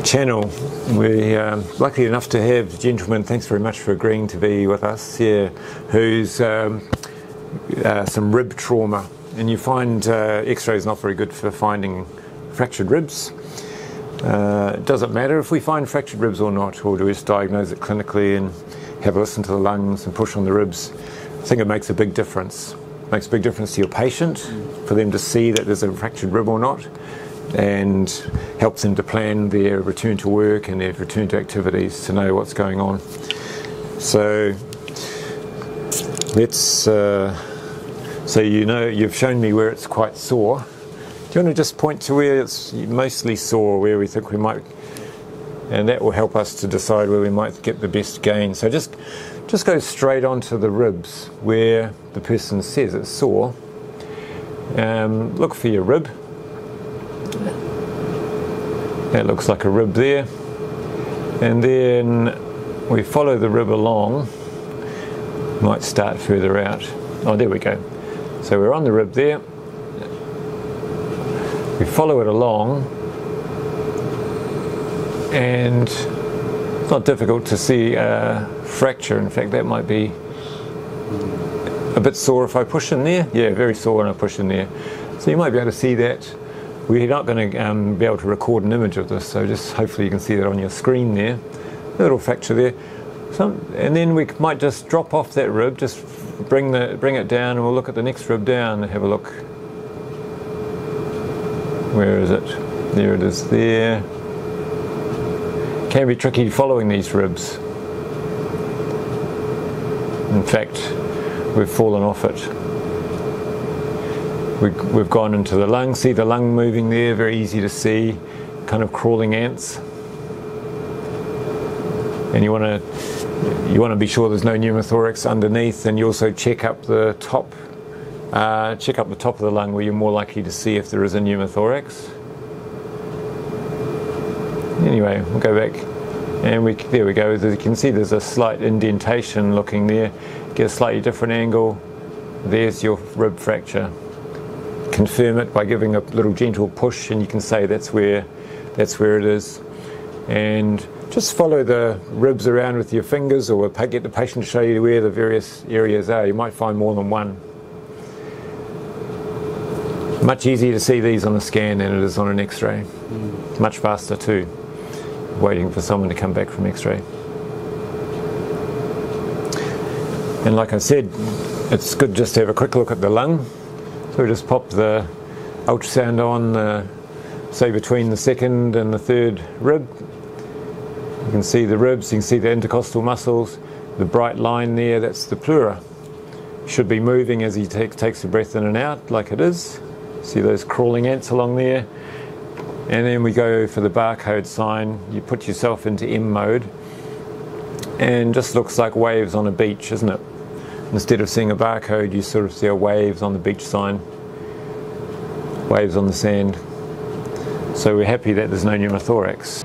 channel. We're lucky enough to have a gentleman, thanks very much for agreeing to be with us here, who's some rib trauma. And you find x-ray is not very good for finding fractured ribs. It doesn't matter if we find fractured ribs or not, or do we just diagnose it clinically and have a listen to the lungs and push on the ribs. I think it makes a big difference. It makes a big difference to your patient for them to see that there's a fractured rib or not, and helps them to plan their return to work and their return to activities to know what's going on. So let's, so you've shown me where it's quite sore. Do you want to just point to where it's mostly sore, where we think we might, and that will help us to decide where we might get the best gain. So just go straight onto the ribs where the person says it's sore. Look for your rib. That looks like a rib there. And then we follow the rib along. Might start further out. Oh, there we go. So we're on the rib there. We follow it along, and it's not difficult to see a fracture. In fact, that might be a bit sore if I push in there. Yeah, very sore when I push in there. So you might be able to see that. We're not going to be able to record an image of this, so just hopefully you can see that on your screen there. A little fracture there. And then we might just drop off that rib, just bring it down, and we'll look at the next rib down and have a look. Where is it? There it is there. Can be tricky following these ribs. In fact, we've fallen off it. We've gone into the lung. See the lung moving there, very easy to see, kind of crawling ants. And you want to be sure there's no pneumothorax underneath, and you also check up the top. Check up the top of the lung, where you're more likely to see if there is a pneumothorax. Anyway, we'll go back, and there we go. As you can see, there's a slight indentation looking there. Get a slightly different angle. There's your rib fracture. Confirm it by giving a little gentle push, and you can say that's where it is. And just follow the ribs around with your fingers, or get the patient to show you where the various areas are. You might find more than one. Much easier to see these on the scan than it is on an x-ray. Much faster too, waiting for someone to come back from x-ray. And like I said, it's good just to have a quick look at the lung. So we just pop the ultrasound on, say between the second and the third rib. You can see the ribs, you can see the intercostal muscles, the bright line there, that's the pleura. Should be moving as he takes the breath in and out, like it is. See those crawling ants along there? And then we go for the barcode sign. You put yourself into M mode, and just looks like waves on a beach, isn't it? Instead of seeing a barcode, you sort of see a waves on the beach sign, waves on the sand. So we're happy that there's no pneumothorax.